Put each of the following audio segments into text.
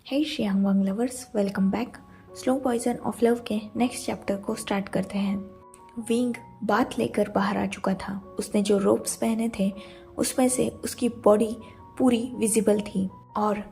Hey Xiang Wang lovers, welcome back. Slow poison of love के next chapter को start करते हैं। Wing बात लेकर बाहर आ चुका था। उसने जो रोप्स पहने थे उसमें से उसकी बॉडी पूरी विजिबल थी और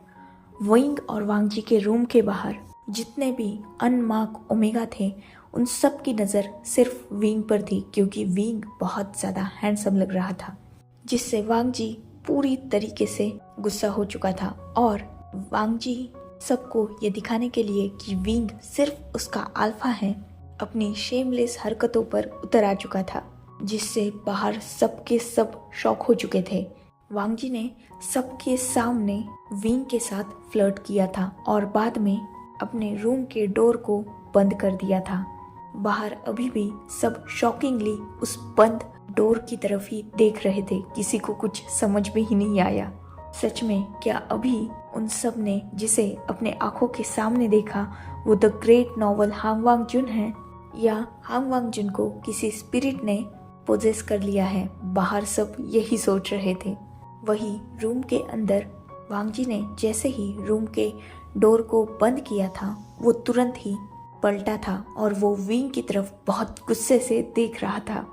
विंग और वांग जी के रूम के बाहर जितने भी अनमार्क ओमेगा थे उन सब की नज़र सिर्फ विंग पर थी, क्योंकि विंग बहुत ज़्यादा हैंडसम लग रहा था, जिससे वांग जी पूरी तरीके से गुस्सा हो चुका था। और वांग जी सबको ये दिखाने के लिए कि विंग सिर्फ उसका अल्फा है, अपनी शेमलेस हरकतों पर उतर आ चुका था, जिससे बाहर सबके सब शॉक हो चुके थे। वांग जी ने सबके सामने विंग के साथ फ्लर्ट किया था और बाद में अपने रूम के डोर को बंद कर दिया था। बाहर अभी भी सब शॉकिंगली उस बंद डोर की तरफ ही देख रहे थे। किसी को कुछ समझ में ही नहीं आया। सच में क्या अभी उन सब ने जिसे अपने आंखों के सामने देखा वो द ग्रेट नॉवल हांग वांग जुन है, या हांग वांग जुन को किसी स्पिरिट ने पोजेस कर लिया है? बाहर सब यही सोच रहे थे। वही रूम के अंदर वांग जी ने जैसे ही रूम के डोर को बंद किया था वो तुरंत ही पलटा था और वो विंग की तरफ बहुत गुस्से से देख रहा था।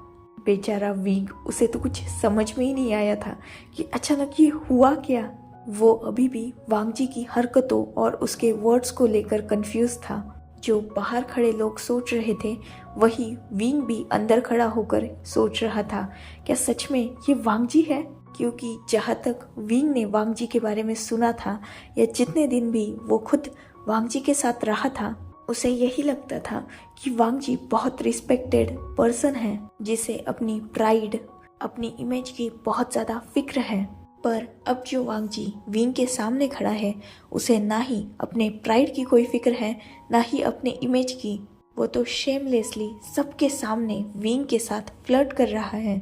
बेचारा विंग, उसे तो कुछ समझ में ही नहीं आया था कि अचानक ये हुआ क्या। वो अभी भी वांग जी की हरकतों और उसके वर्ड्स को लेकर कंफ्यूज था। जो बाहर खड़े लोग सोच रहे थे वही विंग भी अंदर खड़ा होकर सोच रहा था, क्या सच में ये वांग जी है? क्योंकि जहाँ तक विंग ने वांग जी के बारे में सुना था या जितने दिन भी वो खुद वांग जी के साथ रहा था, उसे यही लगता था कि वांग जी बहुत रिस्पेक्टेड पर्सन है, जिसे अपनी प्राइड, अपनी इमेज की बहुत ज़्यादा फिक्र है। पर अब जो वांग जी विंग के सामने खड़ा है उसे ना ही अपने प्राइड की कोई फिक्र है ना ही अपने इमेज की। वो तो शेमलेसली सबके सामने विंग के साथ फ्लर्ट कर रहा है।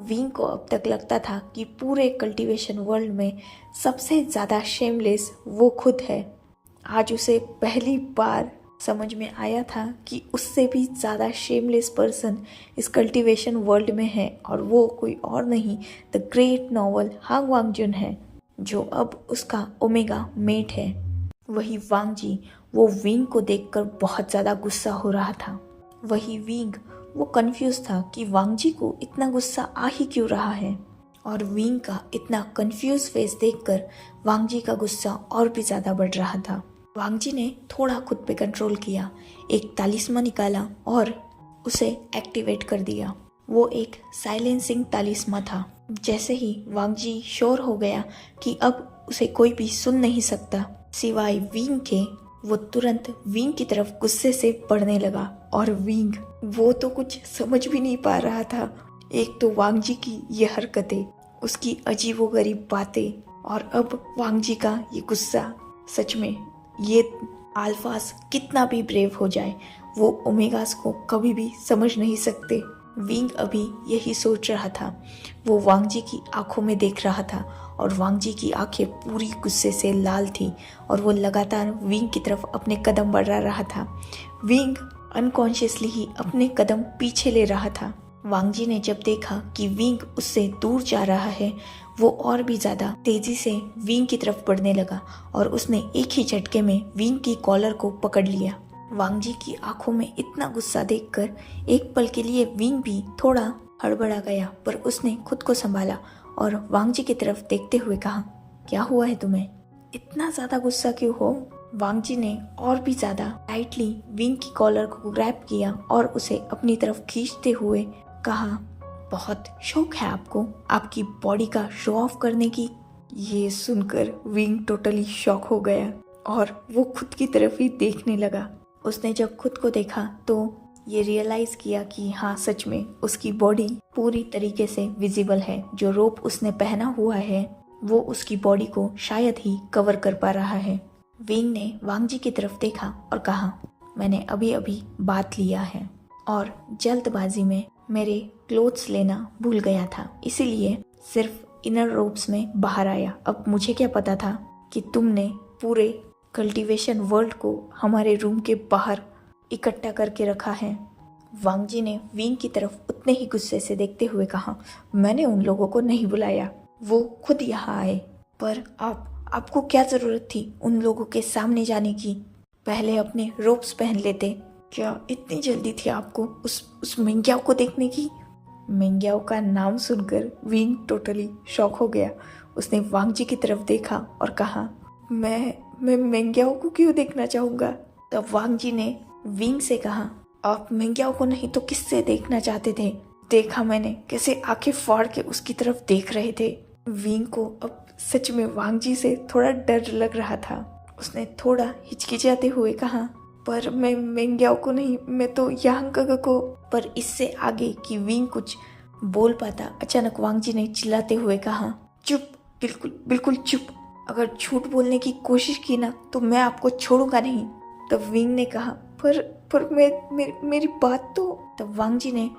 विंग को अब तक लगता था कि पूरे कल्टीवेशन वर्ल्ड में सबसे ज़्यादा शेमलेस वो खुद है। आज उसे पहली बार समझ में आया था कि उससे भी ज़्यादा शेमलेस पर्सन इस कल्टीवेशन वर्ल्ड में है, और वो कोई और नहीं द ग्रेट नॉवल हांग वांग जुन है, जो अब उसका ओमेगा मेट है। वही वांग जी वो विंग को देखकर बहुत ज़्यादा गुस्सा हो रहा था। वही विंग वो कंफ्यूज था कि वांग जी को इतना गुस्सा आ ही क्यों रहा है। और विंग का इतना कंफ्यूज फेस देखकर वांग जी का गुस्सा और भी ज़्यादा बढ़ रहा था। वांग जी ने थोड़ा खुद पे कंट्रोल किया, एक तालिस्मा निकाला और उसे एक्टिवेट कर दिया। वो एक साइलेंसिंग तालिस्मा था। जैसे ही वांग जी श्योर हो गया कि अब उसे कोई भी सुन नहीं सकता सिवाय विंग के, वो तुरंत विंग की तरफ गुस्से से बढ़ने लगा। और विंग वो तो कुछ समझ भी नहीं पा रहा था। एक तो वांग जी की ये हरकतें, उसकी अजीबोगरीब बातें, और अब वांग जी का ये गुस्सा। सच में ये अल्फास कितना भी ब्रेव हो जाए वो ओमेगास को कभी भी समझ नहीं सकते। विंग अभी यही सोच रहा था। वो वांग जी की आंखों में देख रहा था और वांग जी की आंखें पूरी गुस्से से लाल थी और वो लगातार विंग की तरफ अपने कदम बढ़ा रहा था। विंग अनकॉन्शियसली ही अपने कदम पीछे ले रहा था। वांग जी ने जब देखा कि विंग उससे दूर जा रहा है, वो और भी ज़्यादा तेजी से विंग की तरफ बढ़ने लगा और उसने एक ही झटके में विंग की कॉलर को पकड़ लिया। वांग जी की आंखों में इतना गुस्सा देखकर एक पल के लिए विंग भी थोड़ा हड़बड़ा गया, पर उसने खुद को संभाला और वांग जी की तरफ देखते हुए कहा, क्या हुआ है तुम्हें? इतना ज़्यादा गुस्सा क्यों हो? वांग जी ने और भी ज़्यादा टाइटली विंग की कॉलर को ग्रैब किया और उसे अपनी तरफ खींचते हुए कहा, बहुत शौक है आपको आपकी बॉडी का शो ऑफ करने की? ये सुनकर विंग टोटली शॉक हो गया और वो खुद की तरफ ही देखने लगा। उसने जब खुद को देखा तो ये रियलाइज किया कि हाँ, सच में उसकी बॉडी पूरी तरीके से विजिबल है। जो रोप उसने पहना हुआ है वो उसकी बॉडी को शायद ही कवर कर पा रहा है। विंग ने वांग जी की तरफ देखा और कहा, मैंने अभी अभी बात लिया है और जल्दबाजी में मेरे क्लोथ्स लेना भूल गया था, इसीलिए सिर्फ इनर रोब्स में बाहर आया। अब मुझे क्या पता था कि तुमने पूरे कल्टीवेशन वर्ल्ड को हमारे रूम के बाहर इकट्ठा करके रखा है। वांग जी ने विंग की तरफ उतने ही गुस्से से देखते हुए कहा, मैंने उन लोगों को नहीं बुलाया, वो खुद यहाँ आए। पर आप आपको क्या ज़रूरत थी उन लोगों के सामने जाने की? पहले अपने रोब्स पहन लेते। क्या इतनी जल्दी थी आपको उस मिंग्याओ को देखने की? मिंग्याओ का नाम सुनकर विंग टोटली शॉक हो गया। उसने वांग जी की तरफ देखा और कहा, मैं मिंग्याओ को क्यों देखना चाहूँगा? तब वांग जी ने विंग से कहा, आप मिंग्याओ को नहीं तो किससे देखना चाहते थे? देखा मैंने कैसे आंखें फाड़ के उसकी तरफ देख रहे थे। विंग को अब सच में वांग जी से थोड़ा डर लग रहा था। उसने थोड़ा हिचकिचाते हुए कहा, पर मैं मिंग्याओ को नहीं, मैं तो यांग काका को। पर इससे आगे कि विंग कुछ बोल पाता, अचानक वांग जी ने चिल्लाते हुए कहा, चुप, बिल्कुल बिल्कुल चुप। अगर झूठ बोलने की कोशिश की ना तो मैं आपको छोड़ूंगा नहीं। तब विंग ने कहा, पर मेरी बात तो। तब वांग जी ने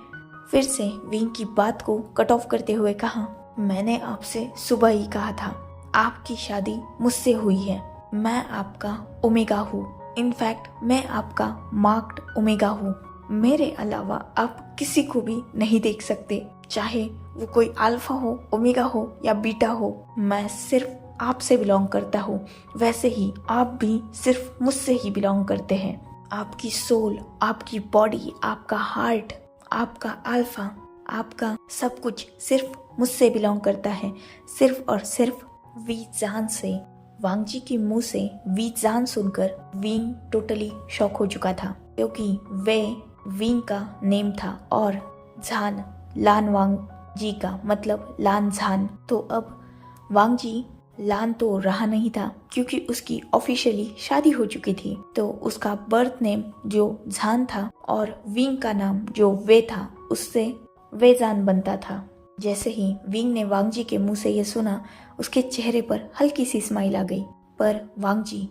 फिर से विंग की बात को कट ऑफ करते हुए कहा, मैंने आपसे सुबह ही कहा था, आपकी शादी मुझसे हुई है। मैं आपका ओमेगा हूँ। इनफैक्ट मैं आपका मार्क्ड ओमेगा हूँ। मेरे अलावा आप किसी को भी नहीं देख सकते, चाहे वो कोई अल्फा हो, ओमेगा हो या बीटा हो। मैं सिर्फ आपसे बिलोंग करता हूँ, वैसे ही आप भी सिर्फ मुझसे ही बिलोंग करते हैं। आपकी सोल, आपकी बॉडी, आपका हार्ट, आपका अल्फा, आपका सब कुछ सिर्फ मुझसे बिलोंग करता है, सिर्फ और सिर्फ वी जान से। वांग जी के मुंह से वी जान सुनकर विंग टोटली शॉक हो चुका था, क्योंकि वे विंग का नेम था और झान लान वांग जी का मतलब लान झान। तो अब वांग जी लान तो रहा नहीं था, क्योंकि उसकी ऑफिशियली शादी हो चुकी थी। तो उसका बर्थ नेम जो झान था और विंग का नाम जो वे था, उससे वेजान बनता था। जैसे ही विंग ने वांग जी के मुंह से ये सुना, उसके चेहरे पर हल्की सी स्माइल आ गई। पर वांग जी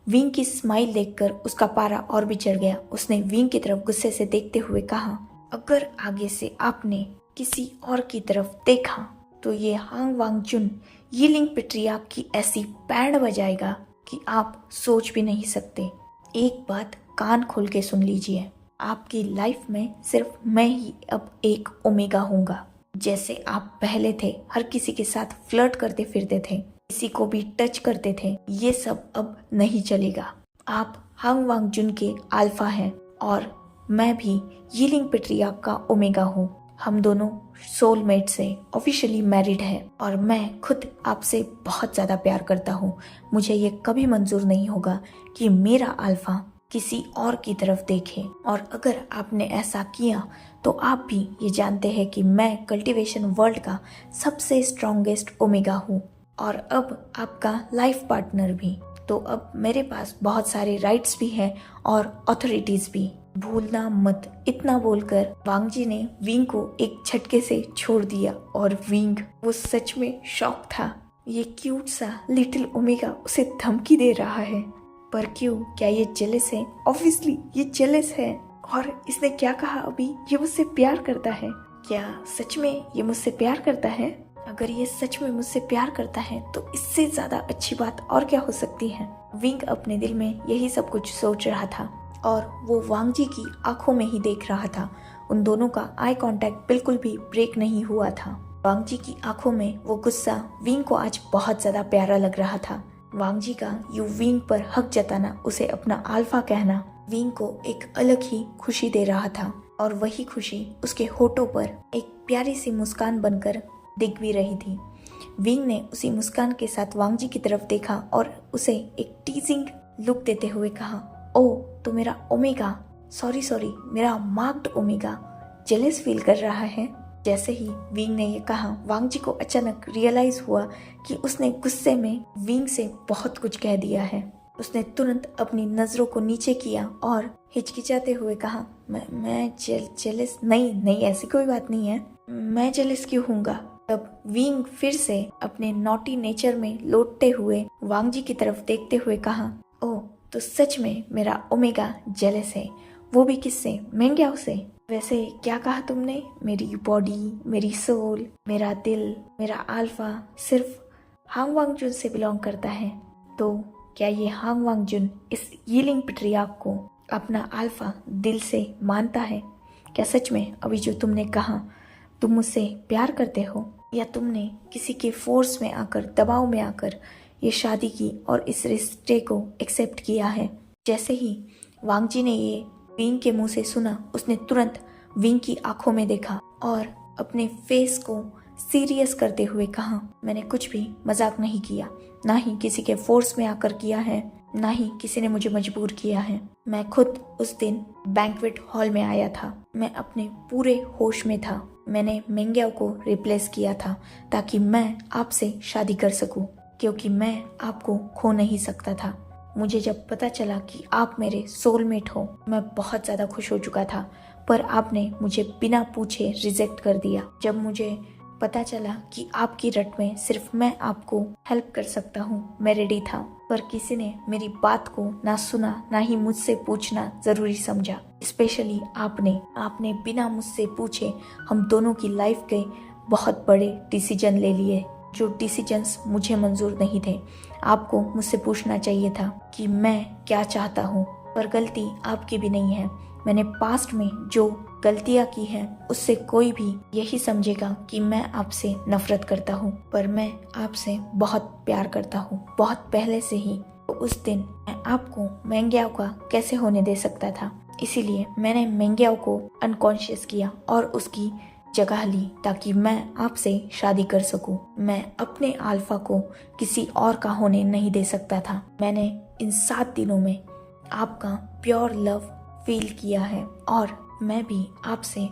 विंग की स्माइल देखकर उसका पारा और भी चढ़ गया। उसने विंग की तरफ गुस्से से देखते हुए कहा, अगर आगे से आपने किसी और की तरफ देखा तो ये हांग वांग जुन यीलिंग पेट्रियार्क की ऐसी बैंड बजाएगा कि आप सोच भी नहीं सकते। एक बात कान खोल के सुन लीजिए, आपकी लाइफ में सिर्फ मैं ही अब एक ओमेगा हूँगा। जैसे आप पहले थे, हर किसी के साथ फ्लर्ट करते फिरते थे, किसी को भी टच करते थे, ये सब अब नहीं चलेगा। आप हांग वांग जुन के अल्फा हैं और मैं भी यीलिंग पेट्रियार्क का ओमेगा हूँ। हम दोनों सोलमेट से ऑफिशियली मैरिड है और मैं खुद आपसे बहुत ज़्यादा प्यार करता हूँ। मुझे ये कभी मंजूर नहीं होगा कि मेरा अल्फा किसी और की तरफ देखे, और अगर आपने ऐसा किया तो आप भी ये जानते हैं कि मैं कल्टीवेशन वर्ल्ड का सबसे स्ट्रॉन्गेस्ट ओमेगा हूँ और अब आपका लाइफ पार्टनर भी। तो अब मेरे पास बहुत सारे राइट्स भी हैं और अथॉरिटीज भी। भूलना मत। इतना बोलकर वांग जी ने विंग को एक झटके से छोड़ दिया और विंग वो सच में शॉक था। ये क्यूट सा लिटिल ओमेगा उसे धमकी दे रहा है, पर क्यों? क्या ये जेलस है? ऑब्वियसली ये जेलस है। और इसने क्या कहा अभी? ये मुझसे प्यार करता है। क्या सच में ये मुझसे प्यार करता है? अगर ये सच में मुझसे प्यार करता है तो इससे ज्यादा अच्छी बात और क्या हो सकती है? विंग अपने दिल में यही सब कुछ सोच रहा था और वो वांग जी की आंखों में ही देख रहा था। उन दोनों का आई कांटेक्ट बिल्कुल भी ब्रेक नहीं हुआ था। वांग जी की आंखों में वो गुस्सा विंग को आज बहुत ज्यादा प्यारा लग रहा था। वांग जी का यू विंग पर हक जताना, उसे अपना अल्फा कहना विंग को एक अलग ही खुशी दे रहा था, और वही खुशी उसके होठों पर एक प्यारी सी मुस्कान बनकर दिख भी रही थी। विंग ने उसी मुस्कान के साथ वांग जी की तरफ देखा और उसे एक टीजिंग लुक देते हुए कहा, ओ तो मेरा ओमेगा, सॉरी मेरा मार्क्ड ओमेगा जेलस फील कर रहा है। जैसे ही विंग ने ये कहा, वांग जी को अचानक रियलाइज हुआ कि उसने गुस्से में विंग से बहुत कुछ कह दिया है। उसने तुरंत अपनी नजरों को नीचे किया और हिचकिचाते हुए कहा, मैं जेलस नहीं, ऐसी कोई बात नहीं है, मैं जेलस क्यों हूँगा। तब विंग फिर से अपने नॉटी नेचर में लौटते हुए वांग जी की तरफ देखते हुए कहा, ओह तो सच में मेरा ओमेगा जेलस है, वो भी किससे? मिंग्याओ से। वैसे क्या कहा तुमने? मेरी बॉडी, मेरी सोल, मेरा दिल, मेरा अल्फा सिर्फ हांग वांग जुन से बिलोंग करता है। तो क्या ये हांग वांग जुन इस यीलिंग पेट्रियार्क को अपना अल्फा दिल से मानता है? क्या सच में अभी जो तुमने कहा तुम मुझसे प्यार करते हो, या तुमने किसी के फोर्स में आकर, दबाव में आकर ये शादी की और इस रिश्ते को एक्सेप्ट किया है। जैसे ही वांग जी ने ये विंग के मुंह से सुना, उसने तुरंत विंग की आंखों में देखा और अपने फेस को सीरियस करते हुए कहा, मैंने कुछ भी मजाक नहीं किया, ना ही किसी के फोर्स में आकर किया है, ना ही किसी ने मुझे मजबूर किया है। मैं खुद उस दिन बैंक्वेट हॉल में आया था। मैं अपने पूरे होश में था। मैंने मेंग्याओ को रिप्लेस किया था ताकि मैं आपसे शादी कर सकूं, क्योंकि मैं आपको खो नहीं सकता था। मुझे जब पता चला कि आप मेरे सोलमेट हो, मैं बहुत ज़्यादा खुश हो चुका था, पर आपने मुझे बिना पूछे रिजेक्ट कर दिया। जब मुझे पता चला कि आपकी रट में सिर्फ मैं आपको हेल्प कर सकता हूँ, मैं रेडी था, पर किसी ने मेरी बात को ना सुना, ना ही मुझसे पूछना जरूरी समझा। स्पेशली आपने बिना मुझसे पूछे हम दोनों की लाइफ के बहुत बड़े डिसीजन ले लिए, जो डिसीजंस मुझे मंजूर नहीं थे। आपको मुझसे पूछना चाहिए था कि मैं क्या चाहता हूँ, पर गलती आपकी भी नहीं है। मैंने पास्ट में जो गलतियाँ की हैं, उससे कोई भी यही समझेगा कि मैं आपसे नफरत करता हूँ, पर मैं आपसे बहुत प्यार करता हूँ, बहुत पहले से ही। तो उस दिन मैं आपको मेंग्याओ का कैसे होने दे सकता था, इसीलिए मैंने मेंग्याओ को अनकॉन्शियस किया और उसकी जगह ली ताकि मैं आपसे शादी कर सकूं। मैं अपने अल्फा को किसी और का होने नहीं दे सकता था। मैंने इन 7 दिनों में आपका प्योर लव फील किया है और मैं भी आपसे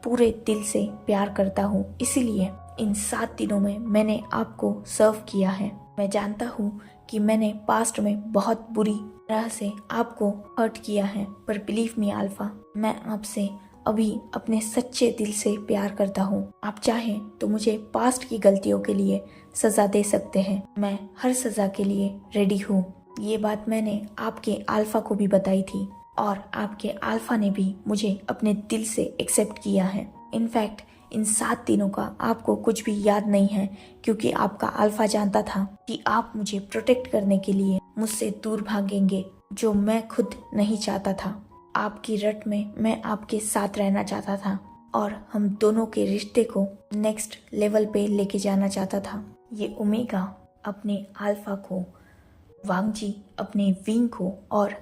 पूरे दिल से प्यार करता हूँ, इसीलिए इन 7 दिनों में मैंने आपको सर्व किया है। मैं जानता हूँ कि मैंने पास्ट में बहुत बुरी तरह से आपको हर्ट किया है, पर बिलीव मी अल्फा, मैं आपसे अभी अपने सच्चे दिल से प्यार करता हूँ। आप चाहें तो मुझे पास्ट की गलतियों के लिए सजा दे सकते हैं। मैं हर सजा के लिए रेडी हूँ। ये बात मैंने आपके अल्फा को भी बताई थी और आपके अल्फा ने भी मुझे अपने दिल से एक्सेप्ट किया है। इनफैक्ट इन 7 दिनों का आपको कुछ भी याद नहीं है, क्योंकि आपका अल्फा जानता था कि आप मुझे प्रोटेक्ट करने के लिए मुझसे दूर भागेंगे, जो मैं खुद नहीं चाहता था। आपकी रट में मैं आपके साथ रहना चाहता था और हम दोनों के रिश्ते को नेक्स्ट लेवल पे लेके जाना चाहता था। ये ओमेगा अपने अल्फा को, वांग जी अपने विंग को और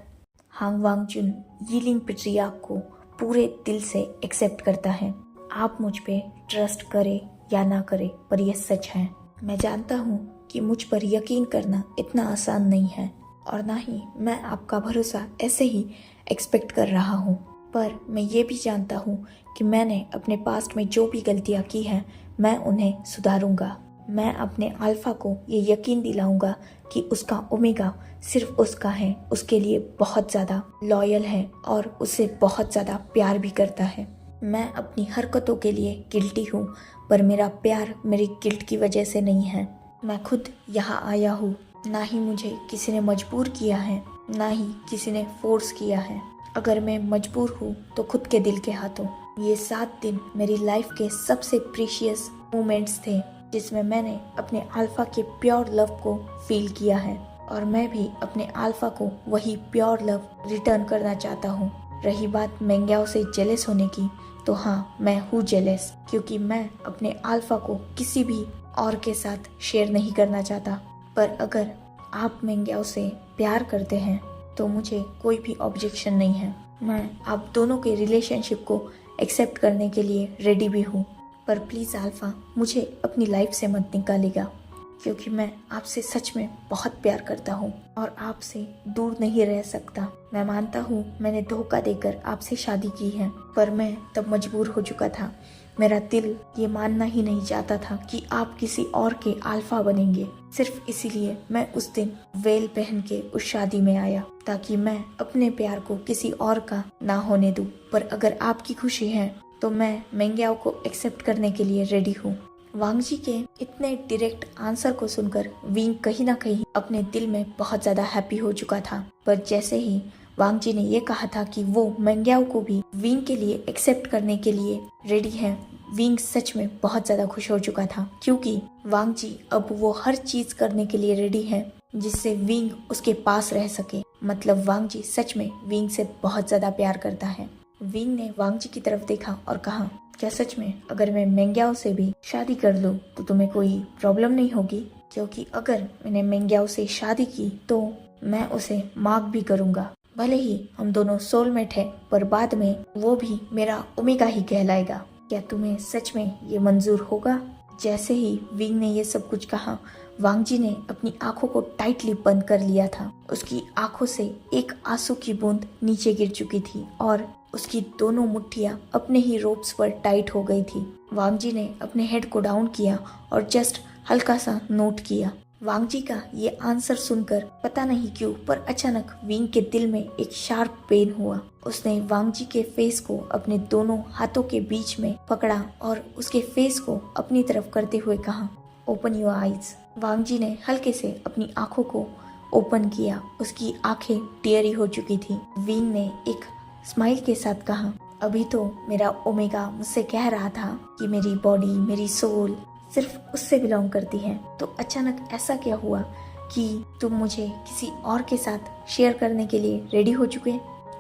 हांग वांगजुन यीलिंग पेट्रियार्क को पूरे दिल से एक्सेप्ट करता है। आप मुझ पे ट्रस्ट करे या ना करे, पर यह सच है। मैं जानता हूँ कि मुझ पर यकीन करना इतना आसान नहीं है और ना ही मैं आपका भरोसा ऐसे ही एक्सपेक्ट कर रहा हूँ, पर मैं ये भी जानता हूँ कि मैंने अपने पास्ट में जो भी गलतियाँ की हैं, मैं उन्हें सुधारूंगा। मैं अपने अल्फा को ये यकीन दिलाऊंगा कि उसका ओमेगा सिर्फ उसका है, उसके लिए बहुत ज़्यादा लॉयल है और उसे बहुत ज़्यादा प्यार भी करता है। मैं अपनी हरकतों के लिए गिल्टी हूँ, पर मेरा प्यार मेरी गिल्ट की वजह से नहीं है। मैं खुद यहाँ आया हूँ, ना ही मुझे किसी ने मजबूर किया है, ना ही किसी ने फोर्स किया है। अगर मैं मजबूर हूँ तो खुद के दिल के हाथों। ये 7 दिन मेरी लाइफ के सबसे प्रीशियस मोमेंट्स थे, जिसमें मैंने अपने अल्फा के प्योर लव को फील किया है और मैं भी अपने अल्फा को वही प्योर लव रिटर्न करना चाहता हूँ। रही बात मेंग्याओ से जेलस होने की, तो हाँ, मैं हूँ जेलस, क्योंकि मैं अपने अल्फा को किसी भी और के साथ शेयर नहीं करना चाहता। पर अगर आप मेंग्याओ से प्यार करते हैं तो मुझे कोई भी ऑब्जेक्शन नहीं है। मैं आप दोनों के रिलेशनशिप को एक्सेप्ट करने के लिए रेडी भी हूँ, पर प्लीज़ अल्फा, मुझे अपनी लाइफ से मत निकालेगा, क्योंकि मैं आपसे सच में बहुत प्यार करता हूँ और आपसे दूर नहीं रह सकता। मैं मानता हूँ मैंने धोखा देकर आपसे शादी की है, पर मैं तब मजबूर हो चुका था। मेरा दिल ये मानना ही नहीं चाहता था कि आप किसी और के अल्फा बनेंगे। सिर्फ इसीलिए मैं उस दिन वेल पहन के उस शादी में आया, ताकि मैं अपने प्यार को किसी और का ना होने दूं। पर अगर आपकी खुशी है तो मैं मेंग्याओ को एक्सेप्ट करने के लिए रेडी हूँ। वांग जी के इतने डायरेक्ट आंसर को सुनकर विंग कहीं ना कहीं अपने दिल में बहुत ज्यादा हैप्पी हो चुका था, पर जैसे ही वांग जी ने ये कहा था कि वो मेंग्याओ को भी विंग के लिए एक्सेप्ट करने के लिए रेडी है, विंग सच में बहुत ज्यादा खुश हो चुका था, क्योंकि वांग जी अब वो हर चीज करने के लिए रेडी है जिससे विंग उसके पास रह सके। मतलब वांग जी सच में विंग से बहुत ज्यादा प्यार करता है। विंग ने वांग जी की तरफ देखा और कहा, क्या सच में अगर मैं मेंग्याओ से भी शादी कर लूं तो तुम्हें कोई प्रॉब्लम नहीं होगी? क्योंकि अगर मैंने मेंग्याओ से शादी की तो मैं उसे मार्क भी करूँगा। भले ही हम दोनों सोलमेट हैं, पर बाद में वो भी मेरा ओमेगा ही कहलाएगा। क्या तुम्हें सच में ये मंजूर होगा? जैसे ही विंग ने ये सब कुछ कहा, वांग जी ने अपनी आंखों को टाइटली बंद कर लिया था। उसकी आंखों से एक आंसू की बूंद नीचे गिर चुकी थी और उसकी दोनों मुट्ठियां अपने ही रोप्स पर टाइट हो गई थी। वांग जी ने अपने हेड को डाउन किया और जस्ट हल्का सा नोट किया। वांग जी का ये आंसर सुनकर पता नहीं क्यों पर अचानक विंग के दिल में एक शार्प पेन हुआ। उसने वांग जी के फेस को अपने दोनों हाथों के बीच में पकड़ा और उसके फेस को अपनी तरफ करते हुए कहा, ओपन योर आईज। वांग जी ने हल्के से अपनी आंखों को ओपन किया। उसकी आंखें टेरी हो चुकी थी। विंग ने एक स्माइल के साथ कहा, अभी तो मेरा ओमेगा मुझसे कह रहा था कि मेरी बॉडी, मेरी सोल सिर्फ उससे बिलोंग करती है, तो अचानक ऐसा क्या हुआ कि तुम मुझे किसी और के साथ शेयर करने के लिए रेडी हो चुके?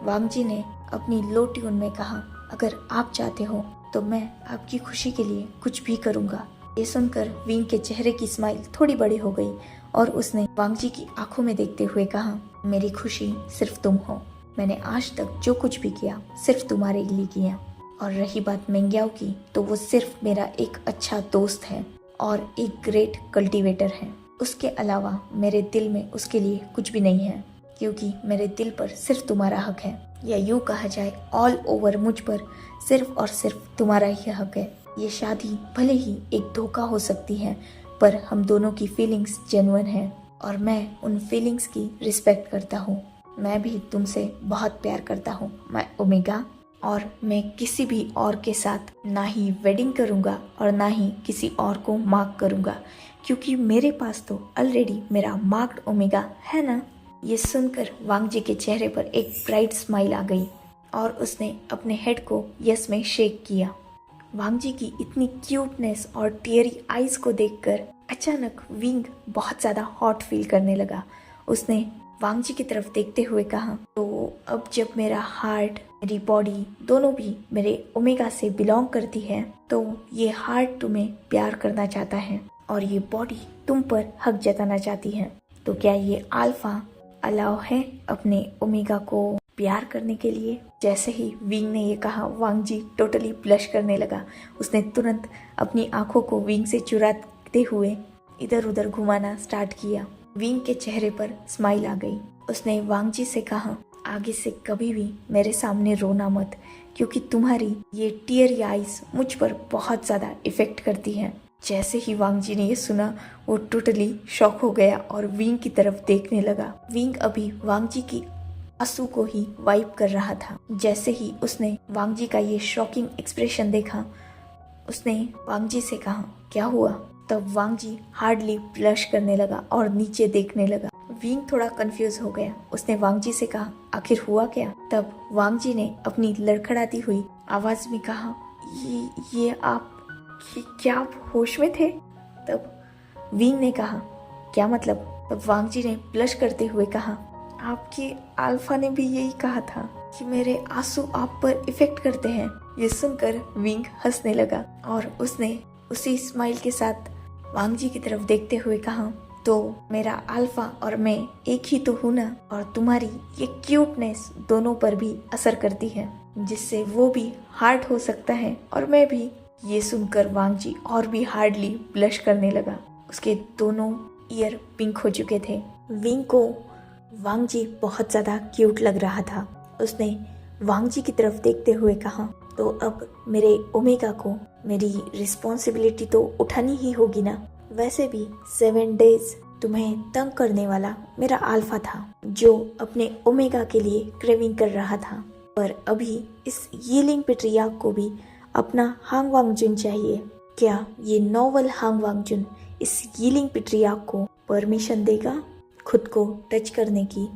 वांग जी ने अपनी लो ट्यून में कहा, अगर आप चाहते हो तो मैं आपकी खुशी के लिए कुछ भी करूँगा। ये सुनकर विंग के चेहरे की स्माइल थोड़ी बड़ी हो गई और उसने वांग जी की आंखों में देखते हुए कहा, मेरी खुशी सिर्फ तुम हो। मैंने आज तक जो कुछ भी किया सिर्फ तुम्हारे लिए किया। और रही बात मेंग्याओ की, तो वो सिर्फ मेरा एक अच्छा दोस्त है और एक ग्रेट कल्टीवेटर है। उसके अलावा मेरे दिल में उसके लिए कुछ भी नहीं है, क्योंकि मेरे दिल पर सिर्फ तुम्हारा हक है, या यूँ कहा जाए ऑल ओवर मुझ पर सिर्फ और सिर्फ तुम्हारा ही हक है। ये शादी भले ही एक धोखा हो सकती है, पर हम दोनों की फीलिंग्स जेन्युइन है और मैं उन फीलिंग्स की रिस्पेक्ट करता हूँ। मैं भी तुमसे बहुत प्यार करता हूँ माय ओमेगा, और मैं किसी भी और के साथ ना ही वेडिंग करूँगा और ना ही किसी और को मार्क करूँगा, क्योंकि मेरे पास तो ऑलरेडी मेरा मार्क्ड ओमेगा है ना। ये सुनकर वांग जी के चेहरे पर एक ब्राइट स्माइल आ गई और उसने अपने हेड को यस में शेक किया। वांग जी की इतनी क्यूटनेस और टियरी आईज को देखकर अचानक विंग बहुत ज़्यादा हॉट फील करने लगा। उसने वांग जी की तरफ देखते हुए कहा, तो अब जब मेरा हार्ट, मेरी बॉडी दोनों भी मेरे ओमेगा से बिलोंग करती है, तो ये हार्ट तुम्हें प्यार करना चाहता है और ये बॉडी तुम पर हक जताना चाहती है। तो क्या ये अल्फा अलाउ है अपने ओमेगा को प्यार करने के लिए? जैसे ही विंग ने ये कहा, वांग जी टोटली ब्लश करने लगा। उसने तुरंत अपनी आंखों को विंग से चुराते हुए इधर उधर घुमाना स्टार्ट किया। विंग के चेहरे पर स्माइल आ गई। उसने वांग जी से कहा, आगे से कभी भी मेरे सामने रोना मत, क्योंकि तुम्हारी ये टीयरी आईज मुझ पर बहुत ज़्यादा इफेक्ट करती हैं। जैसे ही वांग जी ने ये सुना, वो टोटली शॉक हो गया और विंग की तरफ देखने लगा। विंग अभी वांग जी की आंसू को ही वाइप कर रहा था। जैसे ही उसने वांग जी का ये शॉकिंग एक्सप्रेशन देखा, उसने वांग जी से कहा, क्या हुआ? तब वांग जी हार्डली ब्लश करने लगा और नीचे देखने लगा। विंग थोड़ा कंफ्यूज हो गया। उसने वांग जी से कहा, आखिर हुआ क्या? तब वांग जी ने अपनी लड़खड़ाती हुई आवाज में कहा, ये आप क्या आप होश में थे? तब विंग ने कहा, क्या मतलब? तब वांग जी ने ब्लश करते हुए कहा, आपकी अल्फा ने भी यही कहा था कि मेरे आंसू आप पर इफेक्ट करते हैं। ये सुनकर विंग हंसने लगा और उसने उसी स्माइल के साथ वांग जी की तरफ देखते हुए कहा, तो मेरा अल्फा और मैं एक ही तो हूँ ना, और तुम्हारी ये क्यूटनेस दोनों पर भी असर करती है, जिससे वो भी हार्ट हो सकता है और मैं भी। ये सुनकर वांग जी और भी हार्डली ब्लश करने लगा। उसके दोनों ईयर पिंक हो चुके थे। विंग को वांग जी बहुत ज़्यादा क्यूट लग रहा था। उसने वांग जी की तरफ देखते हुए कहा, तो अब मेरे ओमेगा को मेरी रिस्पॉन्सिबिलिटी तो उठानी ही होगी ना। वैसे भी 7 डेज तुम्हें तंग करने वाला मेरा अल्फा था, जो अपने ओमेगा के लिए क्रेविंग कर रहा था, पर अभी इस यीलिंग पेट्रियार्क को भी अपना हांग वांगजुन चाहिए। क्या ये नोवेल हांग वांगजुन इस यीलिंग पेट्रियार्क को परमिशन देगा खुद को टच करने की,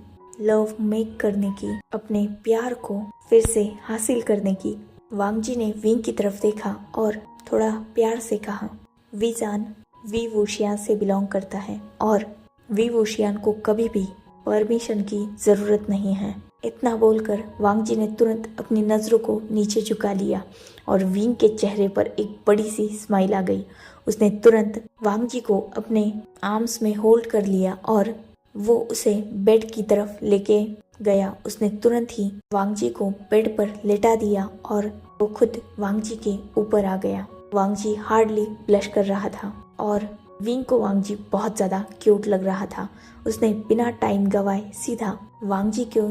लव मेक करने की, अपने प्यार को फिर से हासिल करने की? वांग जी ने विंग की तरफ देखा और थोड़ा प्यार से कहा, वीजान वी वुशियान से बिलोंग करता है और वी वुशियान को कभी भी परमिशन की ज़रूरत नहीं है। इतना बोलकर वांग जी ने तुरंत अपनी नज़रों को नीचे झुका लिया और विंग के चेहरे पर एक बड़ी सी स्माइल आ गई। उसने तुरंत वांग जी को अपने आर्म्स में होल्ड कर लिया और वो उसे बेड की तरफ लेके गया। उसने तुरंत ही वांग जी को बेड पर लेटा दिया और वो खुद वांग जी के ऊपर आ गया। वांग जी हार्डली ब्लश कर रहा था और विंग को वांग जी बहुत ज़्यादा क्यूट लग रहा था। उसने बिना टाइम गवाए सीधा वांग जी के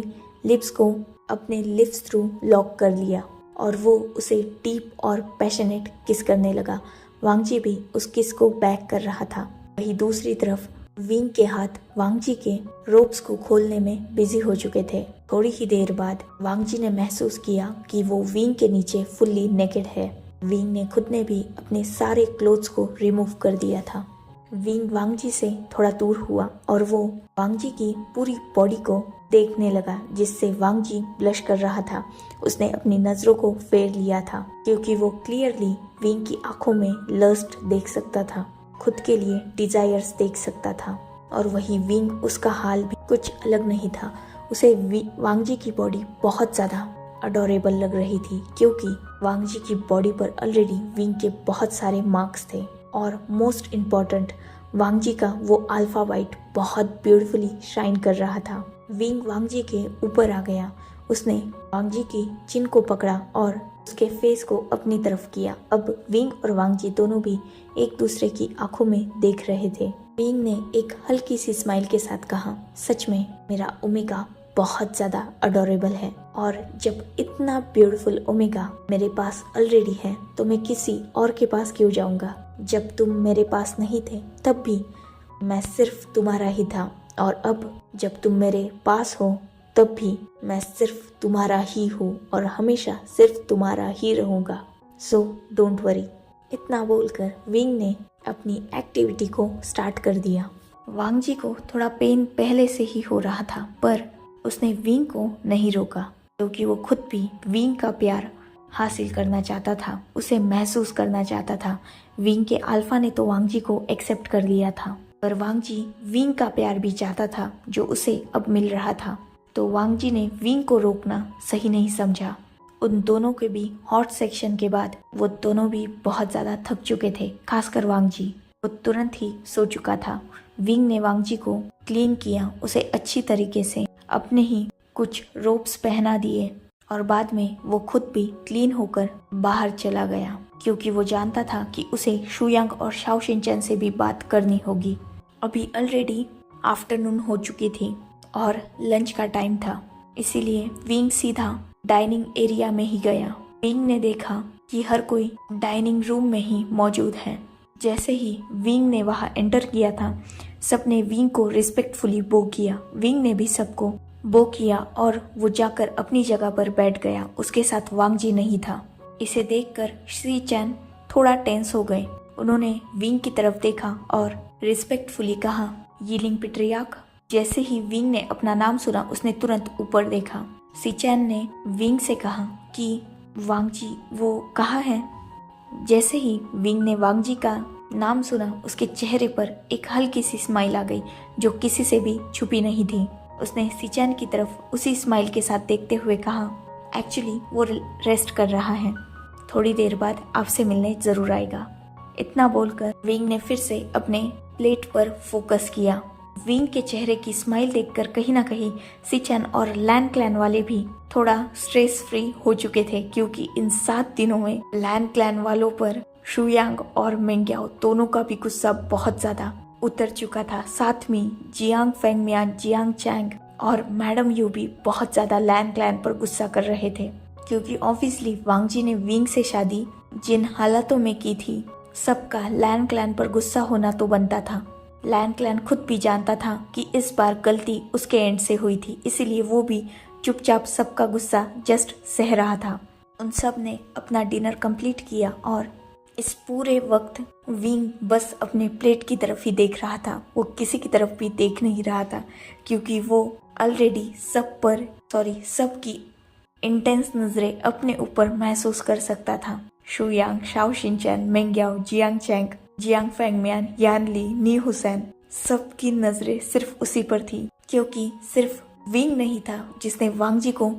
लिप्स को अपने लिप्स थ्रू लॉक कर लिया और वो उसे डीप और पैशनेट किस करने लगा। वांग जी भी उस किस को बैक कर रहा था। वहीं दूसरी तरफ विंग के हाथ वांग जी के रोप्स को खोलने में बिजी हो चुके थे। थोड़ी ही देर बाद वांग जी ने महसूस किया कि वो विंग के नीचे फुल्ली नेकेड है। विंग ने खुद ने भी अपने सारे क्लोथ्स को रिमूव कर दिया था। विंग वांग जी से थोड़ा दूर हुआ और वो वांग जी की पूरी बॉडी को देखने लगा, जिससे वांग जी ब्लश कर रहा था। उसने अपनी नजरों को फेर लिया था क्योंकि वो क्लियरली विंग की आंखों में लस्ट देख सकता था, खुद के लिए डिजायर्स देख सकता था। और वही विंग, उसका हाल भी कुछ अलग नहीं था। उसे वांग जी की बॉडी बहुत ज्यादा अडोरेबल लग रही थी क्योंकि वांग जी की बॉडी पर ऑलरेडी विंग के बहुत सारे मार्क्स थे और मोस्ट इम्पॉर्टेंट वांग जी का वो अल्फा वाइट बहुत ब्यूटीफुली शाइन कर रहा था। विंग वांग जी के ऊपर आ गया। उसने वांग जी की चिन को पकड़ा और उसके फेस को अपनी तरफ किया। अब विंग और वांग जी दोनों भी एक दूसरे की आंखों में देख रहे थे। विंग ने एक हल्की सी स्माइल के साथ कहा, सच में मेरा ओमेगा बहुत ज्यादा अडोरेबल है और जब इतना ब्यूटीफुल ओमेगा मेरे पास ऑलरेडी है तो मैं किसी और के पास क्यों जाऊंगा। जब तुम मेरे पास नहीं थे तब भी मैं सिर्फ तुम्हारा ही था और अब जब तुम मेरे पास हो तब भी मैं सिर्फ तुम्हारा ही हूँ और हमेशा सिर्फ तुम्हारा ही रहूंगा। So don't worry. इतना बोलकर विंग ने अपनी एक्टिविटी को स्टार्ट कर दिया। वांग जी को थोड़ा पेन पहले से ही हो रहा था पर उसने विंग को नहीं रोका क्योंकि वो खुद भी विंग का प्यार हासिल करना चाहता था, उसे महसूस करना चाहता था। विंग के अल्फा ने तो वांग जी को एक्सेप्ट कर लिया था पर वांग जी विंग का प्यार भी चाहता था जो उसे अब मिल रहा था। तो वांग जी ने विंग को रोकना सही नहीं समझा। उन दोनों के भी हॉट सेक्शन के बाद वो दोनों भी बहुत ज़्यादा थक चुके थे, खासकर वांग जी। वो तुरंत ही सो चुका था। विंग ने वांग जी को क्लीन किया, उसे अच्छी तरीके से अपने ही कुछ रोप्स पहना दिए और बाद में वो खुद भी क्लीन होकर बाहर चला गया क्योंकि वो जानता था कि उसे शुयांग और शाओ शिनचैन से भी बात करनी होगी। अभी ऑलरेडी आफ्टरनून हो चुकी थी और लंच का टाइम था, इसीलिए विंग सीधा डाइनिंग एरिया में ही गया। विंग ने देखा कि हर कोई डाइनिंग रूम में ही मौजूद है। जैसे ही विंग ने वहां एंटर किया था सबने विंग को रिस्पेक्टफुली बो किया। विंग ने भी सबको बो किया और वो जाकर अपनी जगह पर बैठ गया। उसके साथ वांग जी नहीं था। इसे देखकर शी चैन थोड़ा टेंस हो गए। उन्होंने विंग की तरफ देखा और रिस्पेक्टफुली कहा, यीलिंग पेट्रियार्क। जैसे ही विंग ने अपना नाम सुना उसने तुरंत ऊपर देखा। शी चैन ने विंग से कहा कि वांग जी वो कहाँ है। जैसे ही विंग ने वांग जी का नाम सुना उसके चेहरे पर एक हल्की सी स्माइल आ गई जो किसी से भी छुपी नहीं थी। उसने शी चैन की तरफ उसी स्माइल के साथ देखते हुए कहा, एक्चुअली वो रेस्ट कर रहा है, थोड़ी देर बाद आपसे मिलने जरूर आएगा। इतना बोलकर विंग ने फिर से अपने प्लेट पर फोकस किया। विंग के चेहरे की स्माइल देखकर कहीं ना कहीं शी चैन और लैन क्लैन वाले भी थोड़ा स्ट्रेस फ्री हो चुके थे क्योंकि इन 7 दिनों में लैन क्लैन वालों पर शुयांग और मेंग्याओ दोनों का भी गुस्सा बहुत ज्यादा उतर चुका था। साथ में जियांग फेंगमियान, जियांग चैंग और मैडम यू भी बहुत ज्यादा लैन क्लैन पर गुस्सा कर रहे थे क्योंकि ऑब्वियसली वांग जी ने विंग से शादी जिन हालातों में की थी, सबका लैन क्लैन पर गुस्सा होना तो बनता था। लैन क्लैन खुद भी जानता था कि इस बार गलती उसके एंड से हुई थी, इसीलिए वो भी चुपचाप सबका गुस्सा जस्ट सह रहा था। उन सब ने अपना डिनर कंप्लीट किया और इस पूरे वक्त विंग बस अपने प्लेट की तरफ ही देख रहा था। वो किसी की तरफ भी देख नहीं रहा था क्योंकि वो ऑलरेडी सबकी इंटेंस नजरें अपने ऊपर महसूस कर सकता था। Xue Yang, Xiao Xingchen, Meng Yao, Jiang Cheng, Jiang Fengmian, Yan Li, नी हुसैन, सबकी नजरें सिर्फ उसी पर थी क्योंकि सिर्फ विंग नहीं था जिसने वांग जी को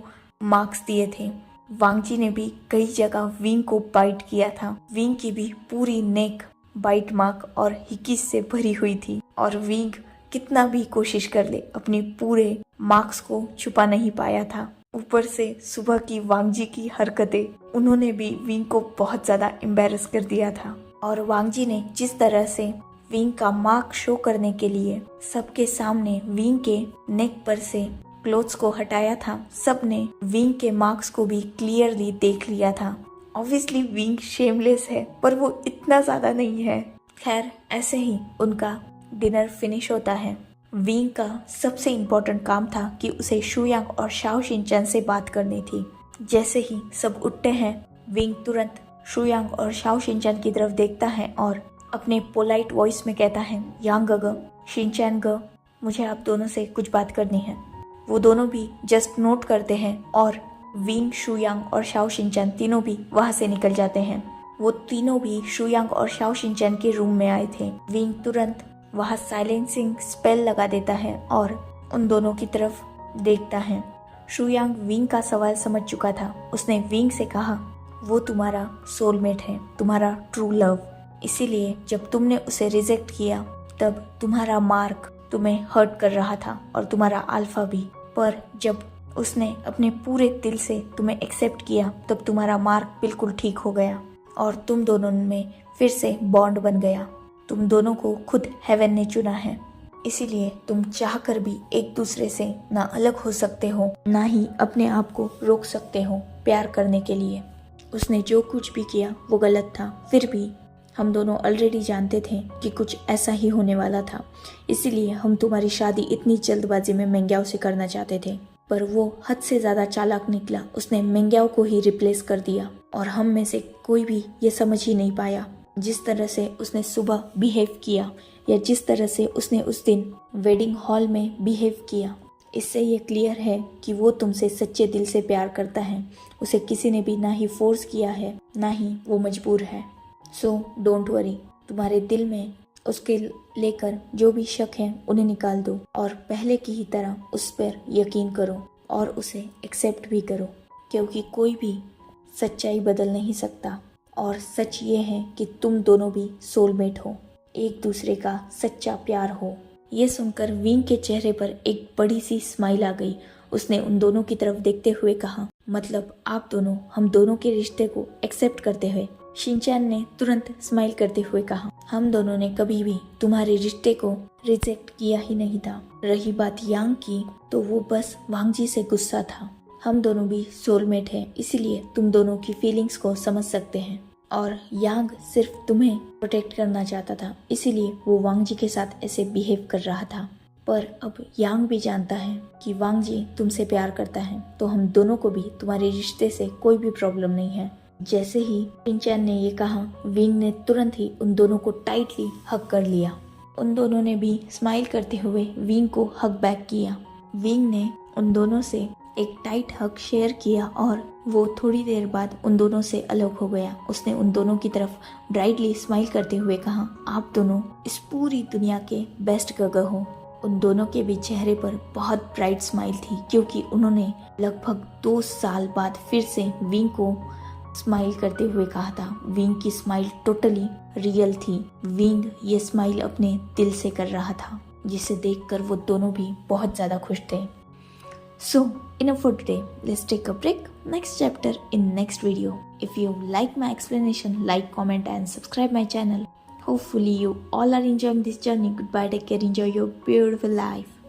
मार्क्स दिए थे। वांग जी ने भी कई जगह विंग को बाइट किया था। विंग की भी पूरी नेक बाइट मार्क और हिकिस से भरी हुई थी और विंग कितना भी कोशिश कर ले अपने पूरे मार्क्स को छुपा नहीं पाया था। ऊपर से सुबह की वांगजी की हरकतें, उन्होंने भी विंग को बहुत ज्यादा एम्बेरस कर दिया था। और वांगजी ने जिस तरह से विंग का मार्क शो करने के लिए सबके सामने विंग के नेक पर से क्लोथ्स को हटाया था, सबने विंग के मार्क्स को भी क्लियरली देख लिया था। ऑब्वियसली विंग शेमलेस है, पर वो इतना ज्यादा नहीं है। खैर, ऐसे ही उनका डिनर फिनिश होता है। विंग का सबसे इम्पोर्टेंट काम था कि उसे शुयांग और शाओ शिनचैन से बात करनी थी। जैसे ही सब उठते हैं, विंग तुरंत शुयांग और शाओ शिनचैन की तरफ देखता है और अपने पोलाइट वॉइस में कहता है, यांग ग, शिनचैन ग, मुझे आप दोनों से कुछ बात करनी है। वो दोनों भी जस्ट नोट करते हैं और विंग, शुयांग और शाओ शिनचैन तीनों भी वहां से निकल जाते हैं। वो तीनों भी शुयांग और शाओ शिनचैन के रूम में आए थे। विंग तुरंत वहां साइलेंसिंग स्पेल लगा देता है और उन दोनों की तरफ देखता है। शुयांग विंग का सवाल समझ चुका था। उसने विंग से कहा, वो तुम्हारा सोलमेट है, तुम्हारा ट्रू लव। इसीलिए जब तुमने उसे रिजेक्ट किया तब तुम्हारा मार्क तुम्हें हर्ट कर रहा था और तुम्हारा अल्फा भी। पर जब उसने अपने पूरे दिल से तुम्हें एक्सेप्ट किया तब तुम्हारा मार्क बिल्कुल ठीक हो गया और तुम दोनों में फिर से बॉन्ड बन गया। तुम दोनों को खुद हेवन ने चुना है, इसीलिए तुम चाहकर भी एक दूसरे से ना अलग हो सकते हो, ना ही अपने आप को रोक सकते हो प्यार करने के लिए। उसने जो कुछ भी किया वो गलत था, फिर भी हम दोनों ऑलरेडी जानते थे कि कुछ ऐसा ही होने वाला था। इसीलिए हम तुम्हारी शादी इतनी जल्दबाजी में मेंग्याओ से करना चाहते थे, पर वो हद से ज्यादा चालाक निकला। उसने मेंग्याओ को ही रिप्लेस कर दिया और हम में से कोई भी ये समझ ही नहीं पाया। जिस तरह से उसने सुबह बिहेव किया या जिस तरह से उसने उस दिन वेडिंग हॉल में बिहेव किया, इससे ये क्लियर है कि वो तुमसे सच्चे दिल से प्यार करता है। उसे किसी ने भी ना ही फोर्स किया है, ना ही वो मजबूर है। सो डोंट वरी, तुम्हारे दिल में उसके लेकर जो भी शक है उन्हें निकाल दो और पहले की ही तरह उस पर यकीन करो और उसे एक्सेप्ट भी करो, क्योंकि कोई भी सच्चाई बदल नहीं सकता। और सच ये है कि तुम दोनों भी सोलमेट हो, एक दूसरे का सच्चा प्यार हो। ये सुनकर विंग के चेहरे पर एक बड़ी सी स्माइल आ गई। उसने उन दोनों की तरफ देखते हुए कहा, मतलब आप दोनों हम दोनों के रिश्ते को एक्सेप्ट करते हुए। शिनचैन ने तुरंत स्माइल करते हुए कहा, हम दोनों ने कभी भी तुम्हारे रिश्ते को रिजेक्ट किया ही नहीं था। रही बात यांग की, तो वो बस वांगजी से गुस्सा था। हम दोनों भी सोलमेट हैं, इसीलिए तुम दोनों की फीलिंग्स को समझ सकते हैं। और यांग सिर्फ तुम्हें प्रोटेक्ट करना चाहता था, इसीलिए वो वांगजी के साथ ऐसे बिहेव कर रहा था। पर अब यांग भी जानता है कि वांगजी तुमसे प्यार करता है, तो हम दोनों को भी तुम्हारे रिश्ते से कोई भी प्रॉब्लम नहीं है। जैसे ही शिनचैन ने ये कहा, विंग ने तुरंत ही उन दोनों को टाइटली हग कर लिया। उन दोनों ने भी स्माइल करते हुए विंग को हग बैक किया। विंग ने उन दोनों से एक टाइट हग शेयर किया और वो थोड़ी देर बाद उन दोनों से अलग हो गया। उसने उन दोनों की तरफ ब्राइटली स्माइल करते हुए कहा, आप दोनों इस पूरी दुनिया के बेस्ट गगह हो। उन दोनों के भी चेहरे पर बहुत ब्राइट स्माइल थी, क्योंकि उन्होंने लगभग 2 साल बाद फिर से विंग को स्माइल करते हुए कहा था। विंग की स्माइल टोटली रियल थी। विंग ये स्माइल अपने दिल से कर रहा था, जिसे देखकर वो दोनों भी बहुत ज्यादा खुश थे। So, enough for today. Let's take a break. Next chapter in next video. If you like my explanation, like, comment and subscribe my channel. Hopefully you all are enjoying this journey. Goodbye, take care, enjoy your beautiful life.